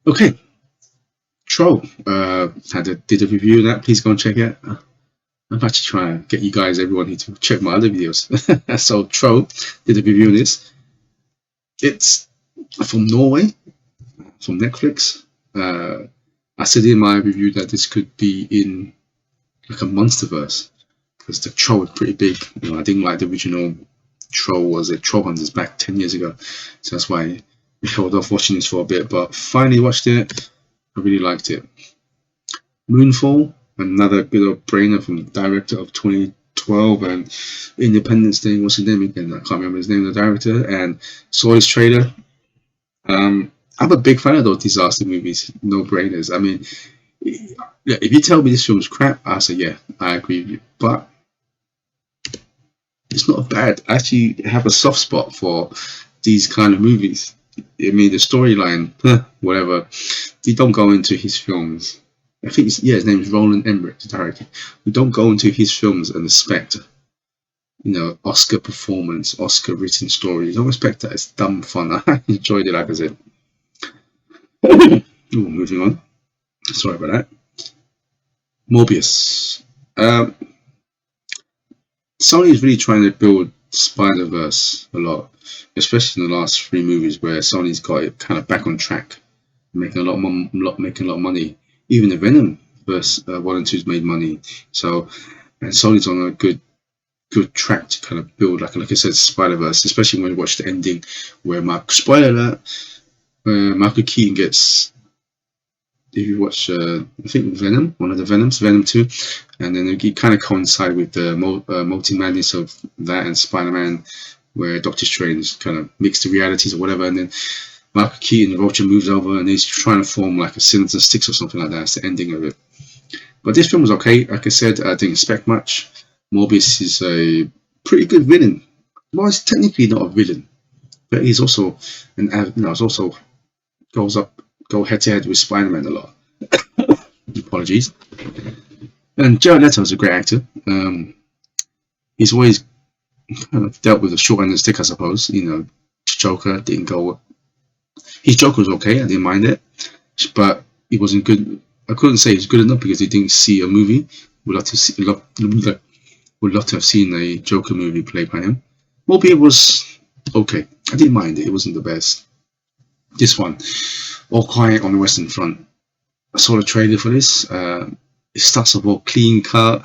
Okay, Troll. Did a review of that. Please go and check it. I'm actually trying to get you guys, everyone here, to check my other videos. So Troll did a review of this. It's from Norway, from Netflix. I said in my review that this could be in like a monsterverse because the Troll is pretty big. I didn't like the original Troll. Was it Troll Hunters back 10 years ago? So that's why I held off watching this for a bit. But finally watched it. I really liked it. Moonfall, another good old brainer from the director of 2012 and Independence Day. What's his name again? I can't remember his name, the director. And saw his trailer. I'm a big fan of those disaster movies, no brainers. I mean, yeah, if you tell me this film's crap, I say, yeah, I agree with you. But it's not bad. I actually have a soft spot for these kind of movies. I mean, the storyline, whatever. They don't go into his films. I think his name is Roland Emmerich, the director. We don't go into his films and expect, Oscar performance, Oscar written stories. Don't expect that. It's dumb fun. I enjoyed it, like I said. Ooh, moving on. Sorry about that. Morbius. Um, Sony is really trying to build Spider Verse a lot, especially in the last three movies, where Sony's got it kind of back on track, making making a lot of money. Even the Venom verse 1 and 2's made money. So, and Sony's on a good track to kind of build, like I said, Spider Verse, especially when you watch the ending, where spoiler alert, Michael Keaton gets. If you watch, I think Venom, one of the Venoms, Venom 2, and then it kind of coincide with the multi madness of that and Spider Man, where Doctor Strange kind of mixed the realities or whatever, and then Michael Keaton, Vulture moves over and he's trying to form like a Sinister Six or something like that. That's the ending of it. But this film was okay. Like I said, I didn't expect much. Morbius is a pretty good villain. Well, he's technically not a villain, but he's also it's also go head to head with Spider Man a lot. Apologies. And Jared Leto is a great actor. He's always kind of dealt with a short end of the stick, I suppose. Joker didn't go. His Joker was okay. I didn't mind it, but he wasn't good. I couldn't say he's good enough because he didn't see a movie. Would love to see. Would love to have seen a Joker movie played by him. Morbius was okay. I didn't mind it. It wasn't the best. This one, All Quiet on the Western Front. I saw the trailer for this. It starts off all clean cut,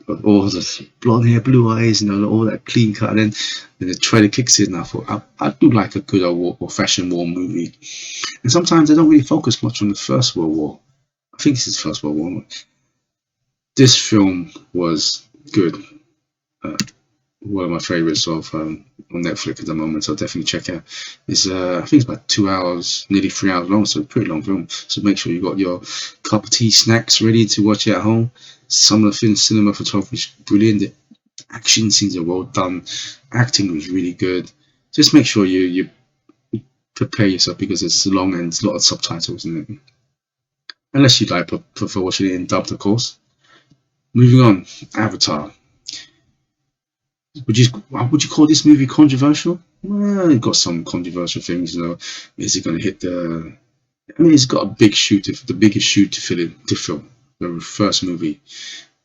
all the blonde hair, blue eyes, all that clean cut. And then the trailer kicks in, and I thought I do like a good old-fashioned war movie. And sometimes they don't really focus much on the First World War. I think this is First World War. This film was good. One of my favorites of on Netflix at the moment, so definitely check it out. It's I think it's about 2 hours, nearly 3 hours long, so a pretty long film. So make sure you got your cup of tea, snacks ready to watch it at home. Some of the film cinema photography is brilliant. The action scenes are well done. Acting was really good. Just make sure you prepare yourself because it's long and it's a lot of subtitles in it. Unless you like prefer watching it in dubbed, of course. Moving on, Avatar. Would you call this movie controversial? Well, it got some controversial things. Is it going to hit the? I mean, it's got a big shoe the biggest shoe to fill. The first movie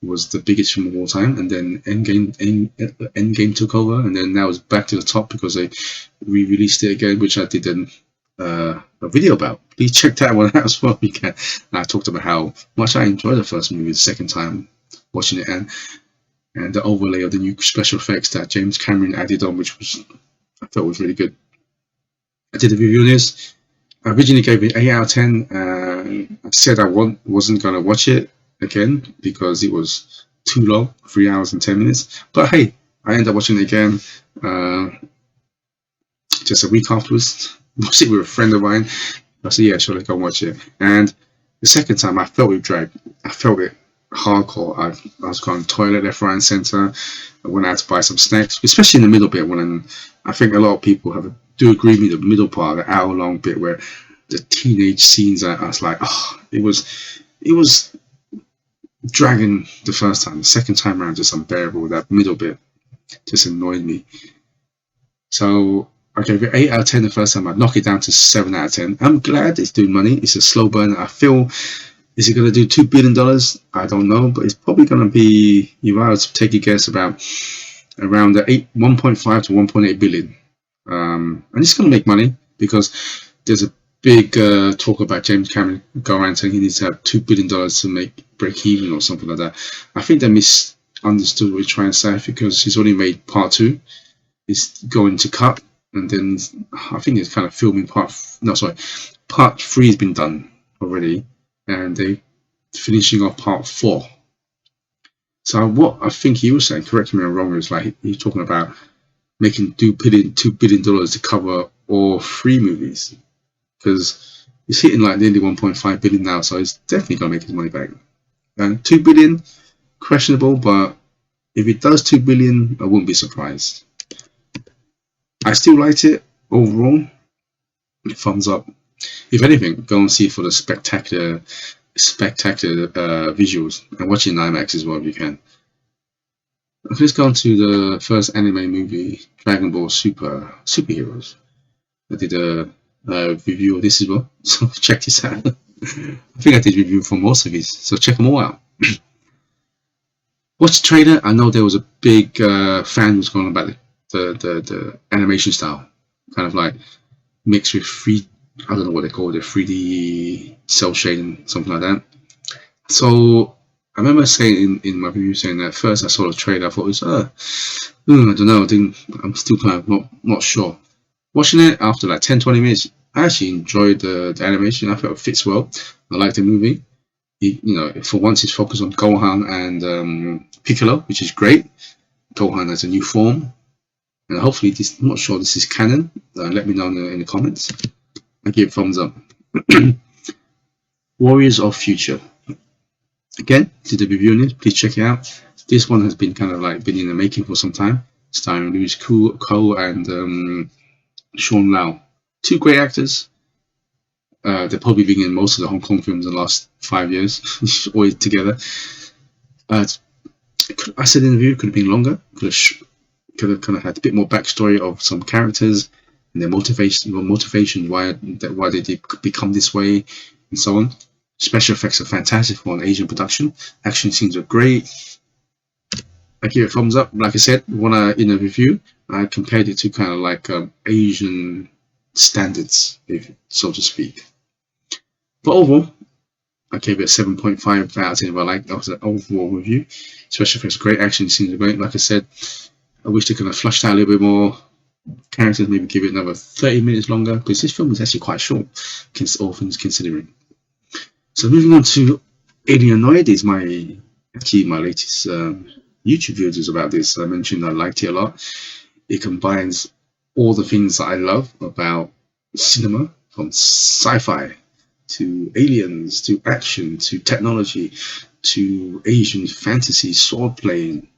was the biggest film of all time, and then Endgame took over, and then now it's back to the top because they re-released it again, which I did a video about. Please check that one out as well. And I talked about how much I enjoyed the first movie the second time watching it, and the overlay of the new special effects that James Cameron added on, which I thought was really good. I did a review on this. I originally gave it 8 out of 10. I said I wasn't going to watch it again because it was too long, 3 hours and 10 minutes. But hey, I ended up watching it again just a week afterwards. Watched it with a friend of mine. I said, yeah, sure, let's go watch it. And the second time, I felt it drag. I felt it hardcore. I was going toilet left, right, and center. I went out to buy some snacks, especially in the middle bit. When I think a lot of people do agree with me, the middle part, the hour-long bit where the teenage scenes. I was like, oh, it was dragging the first time. The second time around, just unbearable. That middle bit just annoyed me. So I gave it 8 out of 10 the first time. I knock it down to 7 out of 10. I'm glad it's doing money. It's a slow burn. I feel, is it going to do $2 billion? I don't know, but it's probably going to be, if I was to take a guess, about around the 1.5 to 1.8 billion. And it's going to make money because there's a big talk about James Cameron going around saying he needs to have $2 billion to break even or something like that. I think they misunderstood what he's trying to say because he's only made part two. He's going to cut, and then I think he's kind of filming part three has been done already, and they finishing off part four. So what I think he was saying, correct me if I'm wrong, is like he's talking about making $2 billion to cover all three movies because he's hitting like nearly 1.5 billion now, so he's definitely gonna make his money back. And 2 billion, questionable, but if it does 2 billion, I wouldn't be surprised. I still liked it overall. Thumbs up. If anything, go and see it for the spectacular visuals, and watch it in IMAX as well if you can. Okay, let's go on to the first anime movie, Dragon Ball Superheroes. I did a review of this as well, so check this out. I think I did a review for most of these, so check them all out. Watch the trailer. I know there was a big fan was going on about the animation style, kind of like mixed with I don't know what they call it, 3D cell shading, something like that. So I remember saying in my review saying that first I saw the trailer, I thought it was, I don't know, I'm still kind of not sure. Watching it after like 10-20 minutes, I actually enjoyed the animation. I felt it fits well. I liked the movie. For once it's focused on Gohan and Piccolo, which is great. Gohan has a new form, and hopefully I'm not sure this is canon. Let me know in the comments. I give thumbs up. Warriors of Future. Again, did a review on it. Please check it out. This one has been kind of like been in the making for some time. Starring Louis Cole and Sean Lau. Two great actors. They're probably been in most of the Hong Kong films in the last 5 years, always together. I said in the review, could have been longer. Could have kind of had a bit more backstory of some characters and their motivation, why they did become this way, and so on. Special effects are fantastic for an Asian production. Action scenes are great. I give it a thumbs up. Like I said, in a review, I compared it to kind of like Asian standards, so to speak. But overall, I gave it a 7.5 out of 10. That was an overall review. Special effects are great. Action scenes are great. Like I said, I wish they could have flushed out a little bit more characters, maybe give it another 30 minutes longer, because this film is actually quite short, all things considering. So moving on to Alienoid is my latest YouTube videos about this. I mentioned I liked it a lot. It combines all the things that I love about cinema, from sci-fi to aliens to action to technology to Asian fantasy, sword playing,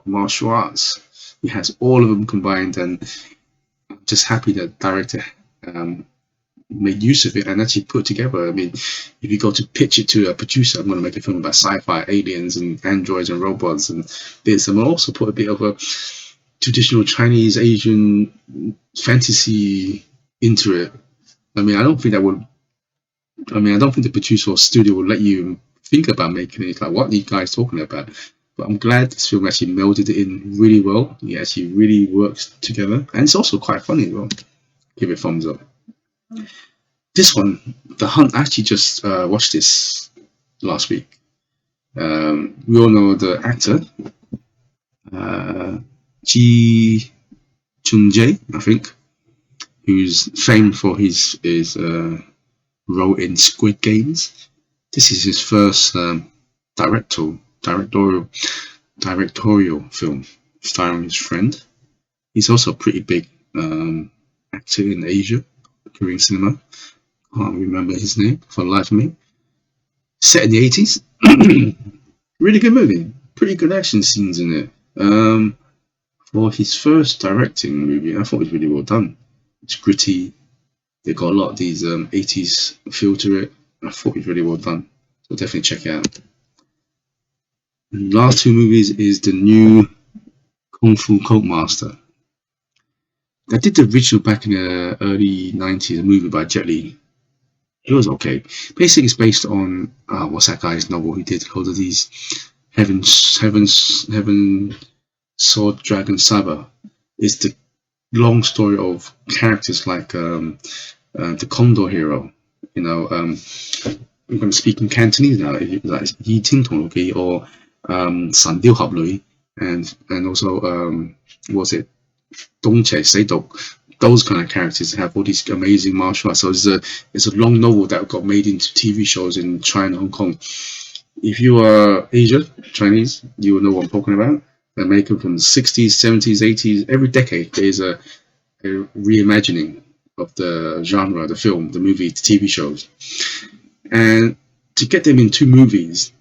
martial arts. It has all of them combined, and I'm just happy that the director made use of it and actually put together. I mean, if you go to pitch it to a producer, I'm going to make a film about sci-fi, aliens, and androids and robots and this, and we'll also put a bit of a traditional Chinese Asian fantasy into it. I don't think the producer or studio will let you think about making it. It's like, what are you guys talking about? But I'm glad this film actually melded it in really well. It actually really works together, and it's also quite funny as well. Give it a thumbs up. This one, The Hunt, I actually just watched this last week. We all know the actor, Ji Chun-jae, I think, who's famed for his role in Squid Games. This is his first directorial film starring his friend. He's also a pretty big actor in Asia, Korean cinema. Can't remember his name for the life of me. Set in the 80s. Really good movie. Pretty good action scenes in it. For his first directing movie, I thought it was really well done. It's gritty. They got a lot of these 80s feel to it. I thought it was really well done. So definitely check it out. And last two movies is the new Kung Fu Code Master. I did the original back in the early 90s, a movie by Jet Li. It was okay. Basically, it's based on what's that guy's novel he did called these Heaven Sword Dragon Saber. It's the long story of characters like the Condor hero. You know, I'm going to speak in Cantonese now. Like Yi Ting Tong Lu or San Diu Hab Lui, and also what's it Dong Che Sei Dok. Those kind of characters have all these amazing martial arts. So it's a long novel that got made into TV shows in China, Hong Kong. If you are Asia, Chinese, you will know what I'm talking about. They're making from the 60s, 70s, 80s. Every decade, there's a reimagining of the genre, the film, the movie, the TV shows. And to get them in two movies,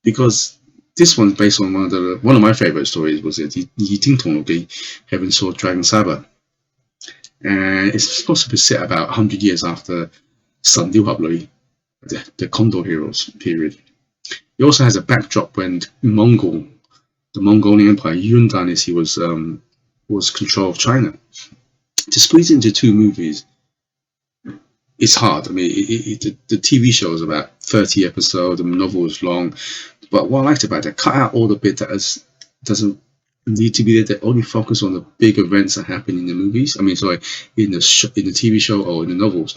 because this one's based on one of my favorite stories was it Yi Ting Tong Heaven Sword Dragon Saber. And it's supposed to be set about 100 years after San Diu Habloi, the Condor Heroes period. It also has a backdrop when the Mongolian Empire, Yun Dynasty was control of China. To squeeze into two movies, it's hard. I mean, the TV show is about 30 episodes, the novel is long, but what I liked about it, cut out all the bit doesn't need to be there. They only focus on the big events that happen in the movies. I mean, sorry, in the TV show or in the novels.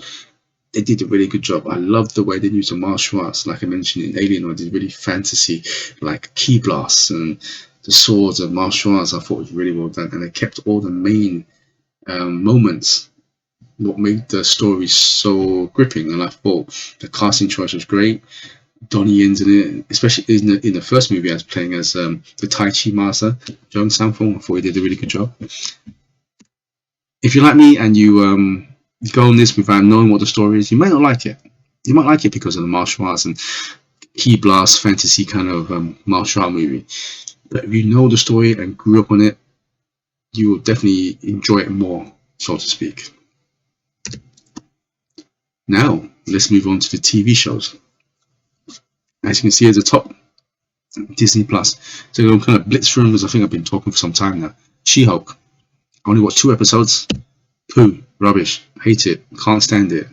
They did a really good job. I love the way they use the martial arts, like I mentioned in Alien, or did really fantasy, like ki blasts and the swords and martial arts. I thought it was really well done, and they kept all the main moments. What made the story so gripping, and I thought the casting choice was great. Donnie Yen's in it, especially in the first movie I was playing as the Tai Chi master, Zhang Sanfeng. I thought he did a really good job. If you're like me and you go on this without knowing what the story is, you might not like it. You might like it because of the martial arts and key blast fantasy kind of martial art movie. But if you know the story and grew up on it, you will definitely enjoy it more, so to speak. Now, let's move on to the TV shows. As you can see at the top, Disney Plus. So I'm kind of blitz through because I think I've been talking for some time now. She-Hulk. I only watched 2 episodes. Poo. Rubbish. Hate it. Can't stand it.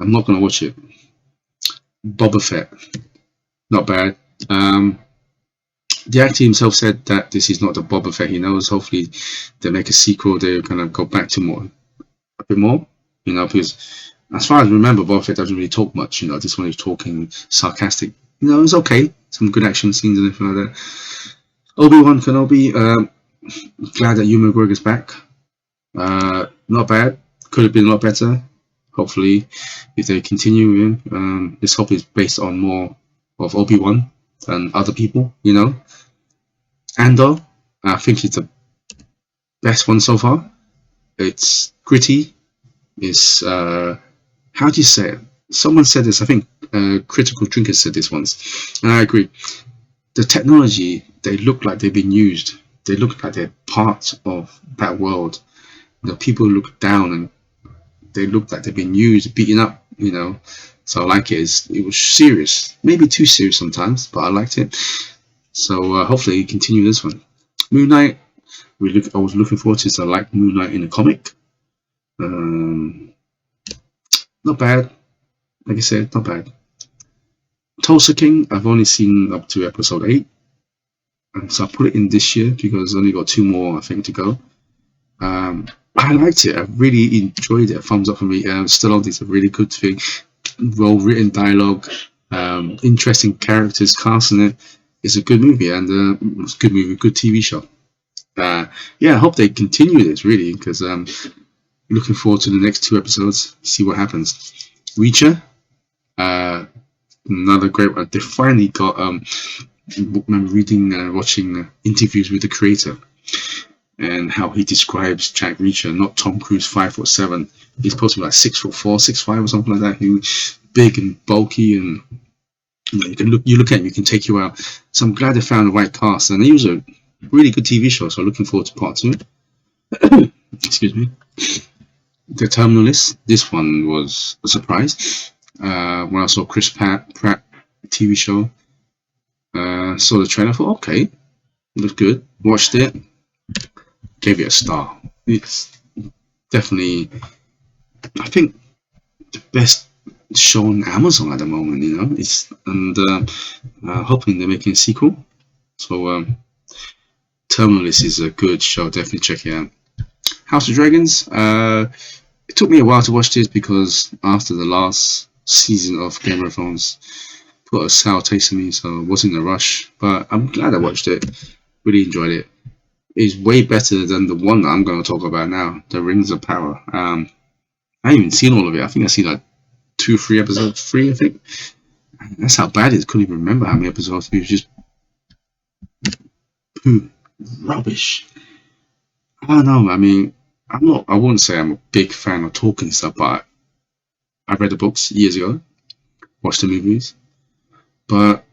I'm not going to watch it. Boba Fett. Not bad. The actor himself said that this is not the Boba Fett he knows. Hopefully they make a sequel. They're going to go back to a bit more. Because as far as I remember, Boba Fett doesn't really talk much. This one is talking sarcastic. It's okay. Some good action scenes and everything like that. Obi-Wan Kenobi. Glad that Ewan McGregor's back. Not bad. Could have been a lot better. Hopefully, if they continue, this hope is based on more of Obi-Wan than other people. Andor, I think it's the best one so far. It's gritty. It's how do you say it? Someone said this. I think Critical Drinker said this once, and I agree. The technology, they look like they've been used. They look like they're part of that world. People look down and they look like they've been used, beaten up. So I like it. It was serious, maybe too serious sometimes, but I liked it. So hopefully continue this one. Moon Knight. I was looking forward to. So I like Moon Knight in the comic. Not bad. Like I said, not bad. Tulsa King, I've only seen up to episode 8. So I put it in this year because I only got 2 more, I think, to go. I liked it. I really enjoyed it. Thumbs up for me. Stallone is a really good thing. Well written dialogue, interesting characters, casting it. It's a good movie and it's a good movie, good TV show. I hope they continue this really because looking forward to the next 2 episodes. See what happens. Reacher, another great one. They finally got. I'm reading and watching interviews with the creator and how he describes Jack Reacher, not Tom Cruise 5'7". He's supposed to be like 6'4", 6'5", or something like that. He's big and bulky, and you look at him, you can take you out. So I'm glad they found the right cast, and it was a really good TV show. So looking forward to part 2. Excuse me. The Terminalist. This one was a surprise. When I saw Chris Pratt TV show, saw the trailer. I thought, okay, looked good. Watched it. Gave it a star. It's Definitely, I think the best show on Amazon at the moment. It's and hoping they're making a sequel. So Terminalist is a good show. Definitely check it out. House of Dragons. It took me a while to watch this because after the last season of Game of Thrones put a sour taste in me, so I wasn't in a rush. But I'm glad I watched it. Really enjoyed it. It's way better than the one that I'm going to talk about now, The Rings of Power. I haven't even seen all of it. I think I seen like two, three episodes, three, I think. That's how bad it is. Couldn't even remember how many episodes. It was just poo, rubbish. I don't know. I mean, I'm not. I wouldn't say I'm a big fan of talking stuff, but I read the books years ago, watched the movies, but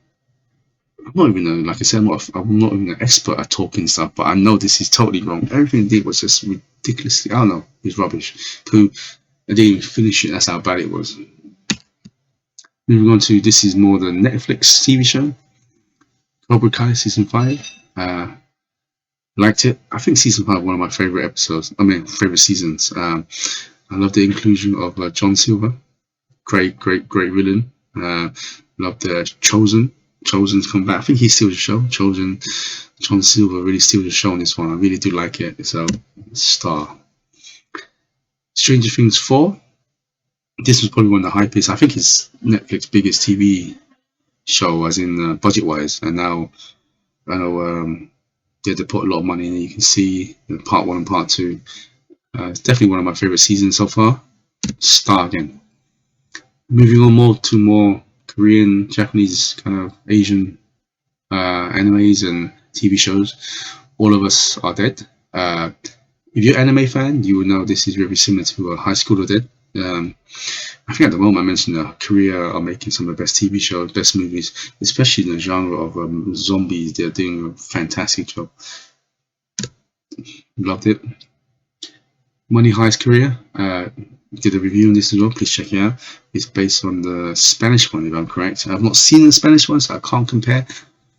I'm not even like I said, I'm not even an expert at talking stuff, but I know this is totally wrong. Everything they did was just ridiculously. I don't know. It was rubbish. Poo. I didn't even finish it. That's how bad it was. Moving on to this is more the Netflix TV show, Cobra Kai season 5. Uh, Liked it. I think season 5 one of my favorite episodes. I mean, favorite seasons. I love the inclusion of John Silver. Great, great, great villain. Love the Chosen. Chosen's come back. I think he steals the show. Chosen, John Silver really steals the show on this one. I really do like it. So, star. Stranger Things 4. This was probably one of the hypest. I think it's Netflix's biggest TV show, as in budget wise. And now I know yeah, they put a lot of money in it. You can see part one and part two. It's definitely one of my favorite seasons so far. Star again. Moving on more to more Korean, Japanese, kind of Asian animes and TV shows. All of Us Are Dead. If you're an anime fan, you will know this is very similar to High School of Dead. I think at the moment I mentioned that Korea are making some of the best TV shows, best movies, especially in the genre of zombies. They're doing a fantastic job. Loved it. Money Heist Korea. Did a review on this as well. Please check it out. It's based on the Spanish one, if I'm correct. I've not seen the Spanish one, so I can't compare.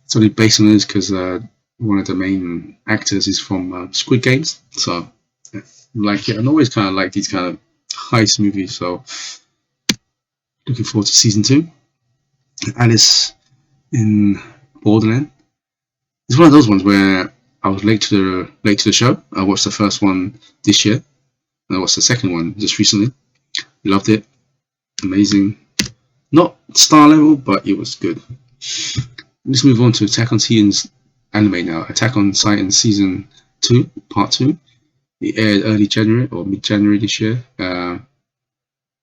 It's only based on this because one of the main actors is from Squid Games, so yeah, like it. And always kind of like these kind of heist movies. So looking forward to season 2. Alice in Borderland. It's one of those ones where I was late to the show. I watched the first one this year. And I watched the second one just recently. Loved it. Amazing. Not star level, but it was good. Let's move on to Attack on Titan's anime now. Attack on Titan season 2, part 2. It aired early January or mid January this year. I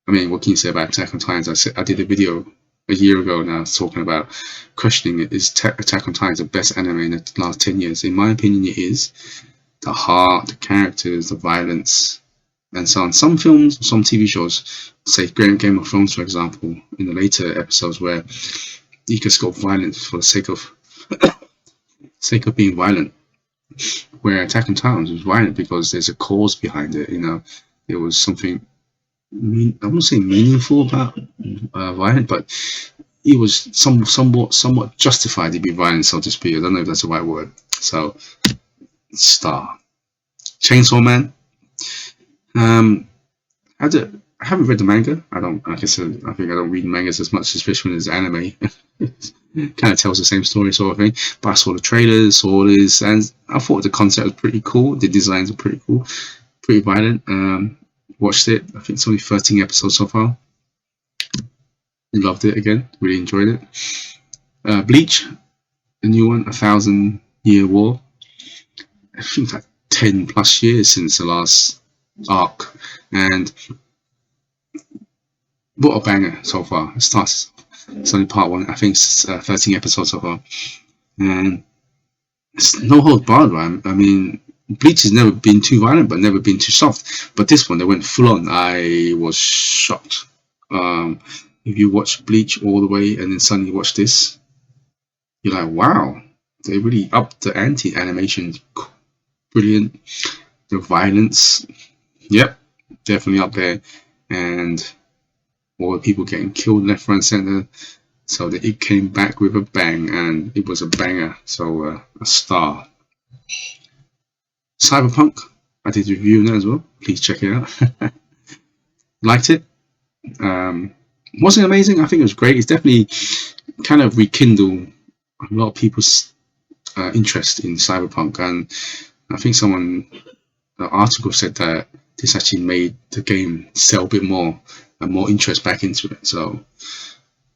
mean, what can you say about Attack on Titan? I did a video a year ago now talking about questioning it. Is Attack on Titan the best anime in the last 10 years? In my opinion, it is. The heart, the characters, the violence, and so on. Some films, some TV shows, say Game of Thrones, for example, in the later episodes where you can scope violence for the sake of being violent. Where Attack on Titan was violent because there's a cause behind it. There was something I wouldn't say meaningful about violent, but it was somewhat justified to be violent, so to speak. I don't know if that's the right word. So, star. Chainsaw Man. I haven't read the manga. I don't, like I said, I think I don't read mangas as much, especially when it's anime. Kind of tells the same story, sort of thing. But I saw the trailers, saw this, and I thought the concept was pretty cool. The designs are pretty cool, pretty violent. Watched it. I think it's only 13 episodes so far. Loved it again. Really enjoyed it. Bleach, the new one, 1,000 Year War. I think like 10 plus years since the last arc, and what a banger so far. It's only part 1. I think it's 13 episodes so far, and it's no holds barred, right? I mean, Bleach has never been too violent, but never been too soft. But this one, they went full on. I was shocked. If you watch Bleach all the way and then suddenly watch this, you're like, wow, they really upped the ante. Animation, brilliant. The violence, yep, definitely up there. And all the people getting killed left, right, and center. So that it came back with a bang, and it was a banger. So a star. Cyberpunk. I did a review on that as well. Please check it out. Liked it. Wasn't amazing. I think it was great. It's definitely kind of rekindled a lot of people's interest in Cyberpunk, and I think an article said that this actually made the game sell a bit more and more interest back into it. So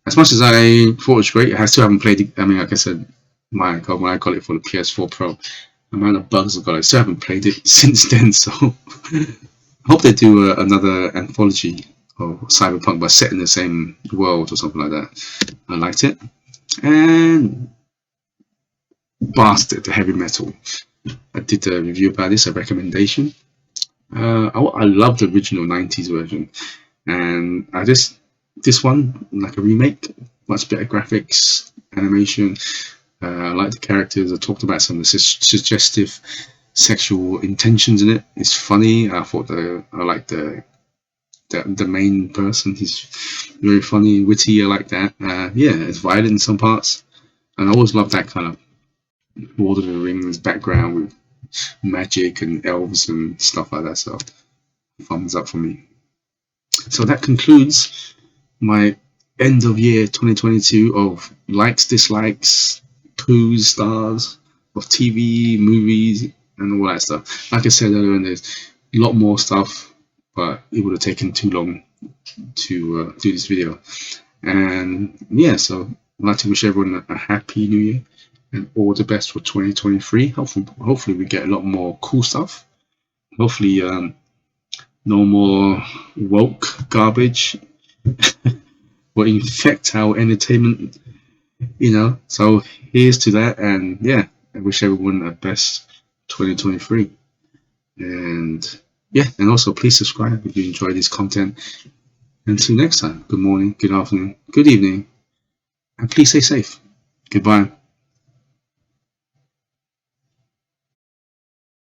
as much as I thought it was great, I still haven't played it. I mean, like I said, my God, when I got it for the PS4 Pro, the amount of bugs I got, I still haven't played it since then. So I hope they do another anthology of Cyberpunk, but set in the same world or something like that. I liked it. And Bastard, the heavy metal. I did a review about this, a recommendation. I love the original 90s version, and this one, like a remake, much better graphics, animation. I like the characters. I talked about some of the suggestive sexual intentions in it. It's funny. I like the main person. He's very funny, witty. I like that. Yeah, it's violent in some parts, and I always love that kind of Lord of the Rings background with magic and elves and stuff like that. So thumbs up for me. So that concludes my end of year 2022 of likes, dislikes, poos, stars of TV, movies, and all that stuff. Like I said earlier, there's a lot more stuff, but it would have taken too long to do this video. And yeah, so I'd like to wish everyone a happy new year and all the best for 2023. Hopefully we get a lot more cool stuff. Hopefully no more woke garbage will infect our entertainment, So here's to that, and yeah, I wish everyone the best 2023. And yeah, and also please subscribe if you enjoy this content. Until next time, good morning, good afternoon, good evening, and please stay safe. Goodbye.